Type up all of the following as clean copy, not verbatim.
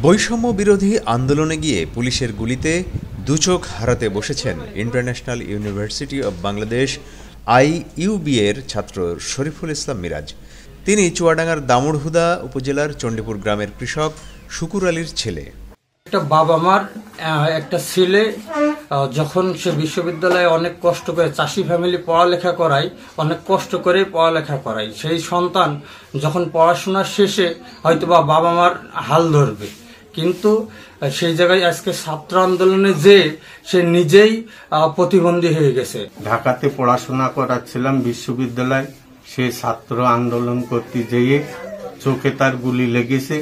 বৈষম্য বিরোধী আন্দোলনে গিয়ে পুলিশের গুলিতে দুচোখ হারাতে বসেছেন international university of Bangladesh IUB এর ছাত্র শরীফুল ইসলাম মিরাজ। তিনি চুয়াডাঙ্গার দামুড়হুদা উপজেলার চণ্ডীপুর গ্রামের কৃষক শুকুর আলীর ছেলে। একটা বাবা মার একটা ছেলে যখন সে বিশ্ববিদ্যালয়ে অনেক কষ্ট করে চাষি ফ্যামিলি পড়ালেখা করায়, অনেক কষ্ট করে পড়ালেখা করায়, সেই সন্তান যখন পড়াশোনা শেষে হয়তোবা বাবা মার হাল ধরবে, কিন্তু সেই জায়গায় আজকে ছাত্র আন্দোলনে যে সে নিজেই প্রতিবন্ধী হয়ে গেছে। ঢাকাতে পড়াশোনা করাচ্ছিলাম বিশ্ববিদ্যালয়, সে ছাত্র আন্দোলন করতে যেয়ে চোখে তার গুলি লেগেছে,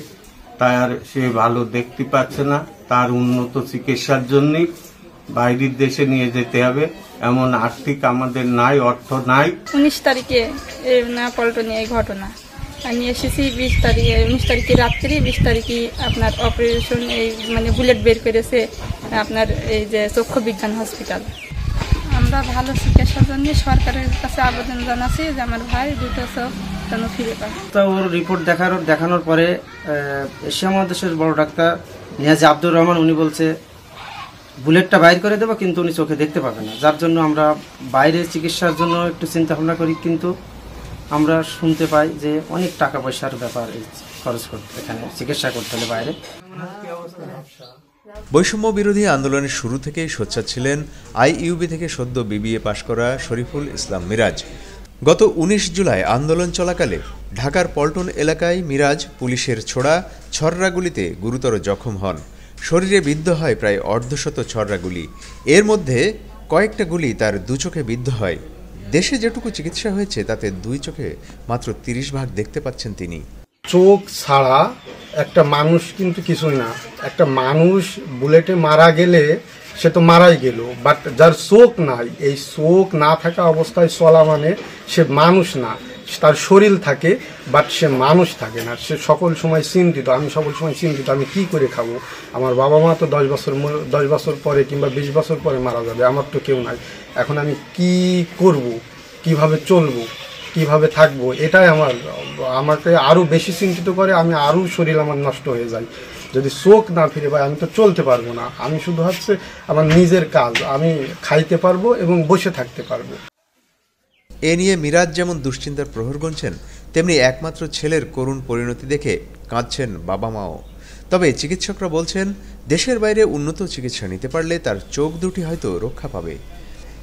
তার সে ভালো দেখতে পাচ্ছে না, তার উন্নত চিকিৎসার জন্য বাইরের দেশে নিয়ে যেতে হবে, এমন আর্থিক আমাদের নাই, অর্থ নাই। 19 তারিখে পল্টনে এই ঘটনা, আমি এসেছি 20 তারিখে রাত্রি, 20 তারিখে আপনার অপারেশন এই বুলেট বের করেছে আপনার এই যে চক্ষু বিজ্ঞান হসপিটাল। আমরা ভালো চিকিৎসার জন্য সরকারের কাছে আবেদন জানাচ্ছি যে আমার ভাই দুটো চোখ যেন ফিরে পায়। তো ওর রিপোর্ট দেখানোর পরে এশিয়া মহাদেশের বড় ডাক্তার নিয়াজি আব্দুর রহমান উনি বলছে বুলেটটা বাইর করে দেবো, কিন্তু উনি চোখে দেখতে পাবে না, যার জন্য আমরা বাইরে চিকিৎসার জন্য একটু চিন্তা ভাবনা করি, কিন্তু আমরা শুনতে পাই যে অনেক টাকা পয়সার ব্যাপার খরচ করতে, এখানে চিকিৎসা করতে হলে বাইরে। বৈষম্য বিরোধী আন্দোলনের শুরু থেকেই সোচ্চার ছিলেন IUB থেকে সদ্য BBA পাশ করা শরীফুল ইসলাম মিরাজ। গত 19 জুলাই আন্দোলন চলাকালে ঢাকার পল্টন এলাকায় মিরাজ পুলিশের ছোড়া ছররাগুলিতে গুরুতর জখম হন। শরীরে বিদ্ধ হয় প্রায় অর্ধশত ছররাগুলি, এর মধ্যে কয়েকটা গুলি তার দুচোখে বিদ্ধ হয়। দেশে যেটুকু চিকিৎসা হয়েছে তাতে দুই চোখে মাত্র 30 ভাগ দেখতে পাচ্ছেন তিনি। চোখ ছাড়া একটা মানুষ কিন্তু কিছুই না। একটা মানুষ বুলেটে মারা গেলে সে তো মারাই গেল, বাট যার চোখ নাই, এই চোখ না থাকা অবস্থায় চলা মানে সে মানুষ না। তার শরীর থাকে বাট সে মানুষ থাকে না, সে সকল সময় চিন্তিত। আমি সকল সময় চিন্তিত, আমি কি করে খাবো, আমার বাবা মা তো 10 বছর পরে কিংবা 20 বছর পরে মারা যাবে, আমার তো কেউ নাই, এখন আমি কি করব, কিভাবে চলবো, কিভাবে থাকবো, এটাই আমাকে আরো বেশি চিন্তিত করে। আমি আরো শরীর আমার নষ্ট হয়ে যায়, যদি চোখ না ফিরে পাই আমি তো চলতে পারবো না। আমি শুধু হচ্ছে আমার নিজের কাজ, আমি খাইতে পারবো এবং বসে থাকতে পারবো। এ নিয়ে মিরাজ যেমন দুশ্চিন্তার প্রহর গুনছেন, তেমনি একমাত্র ছেলের করুণ পরিণতি দেখে কাঁদছেন বাবা মাও। তবে চিকিৎসকরা বলছেন দেশের বাইরে উন্নত চিকিৎসা নিতে পারলে তার চোখ দুটি হয়তো রক্ষা পাবে।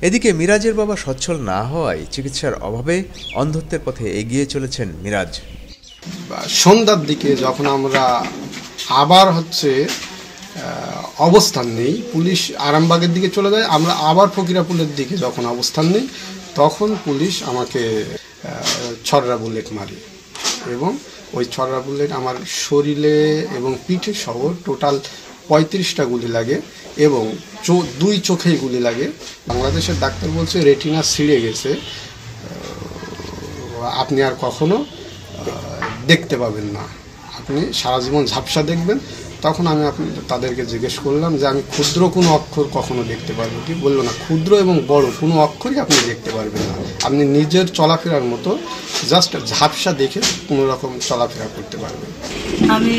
এদিকে মিরাজের বাবা সচ্ছল না হওয়ায় চিকিৎসার অভাবে অন্ধত্বের পথে এগিয়ে চলেছেন মিরাজ। সন্ধ্যার দিকে যখন আমরা আবার অবস্থান নেই, পুলিশ আরামবাগের দিকে চলে যায়, আমরা আবার ফকিরাপুলের দিকে যখন অবস্থান নেই, তখন পুলিশ আমাকে ছররা বুলেট মারে এবং ওই ছররা বুলেট আমার শরীরে এবং পিঠে সহ টোটাল 35টা গুলি লাগে এবং দুই চোখেই গুলি লাগে। বাংলাদেশের ডাক্তার বলছে রেটিনা ছিঁড়ে গেছে, আপনি আর কখনো দেখতে পাবেন না, আপনি সারা জীবন ঝাপসা দেখবেন। তখন আমি তাদেরকে জিজ্ঞেস করলাম যে আমি ক্ষুদ্র কোনো অক্ষর কখনো দেখতে পারবো কি? বললো না, ক্ষুদ্র এবং বড় কোনো অক্ষরই আপনি দেখতে পারবেন না, আপনি নিজের চলাফেরার মতো জাস্ট ঝাপসা দেখে কোনো রকম চলাফেরা করতে পারবেন। আমি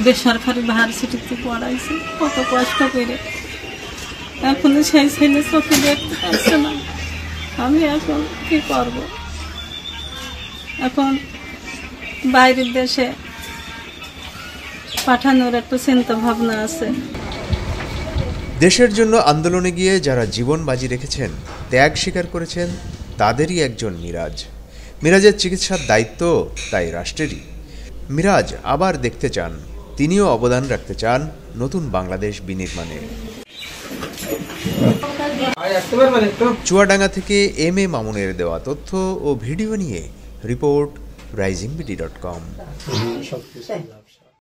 বেসরকারি ভার্সিটিতে পড়াইছি কত কষ্ট করে, এখন সেই ছেলে চোখে দেখতে পাচ্ছে না, আমি এখন কি করব? এখন বাইরের দেশে পাঠানোর একটা চিন্তা ভাবনা আছে। দেশের জন্য আন্দোলনে গিয়ে যারা জীবন বাজি রেখেছেন, ত্যাগ স্বীকার করেছেন, তাদেরই একজন মিরাজ। মিরাজের চিকিৎসার দায়িত্ব তাই রাষ্ট্রেরই। মিরাজ আবার দেখতে চান, তিনিও অবদান রাখতে চান নতুন বাংলাদেশ বিনির্মাণে। চুয়াডাঙ্গা থেকে MA মামুনের দেওয়া তথ্য ও ভিডিও নিয়ে রিপোর্ট risingBD.com।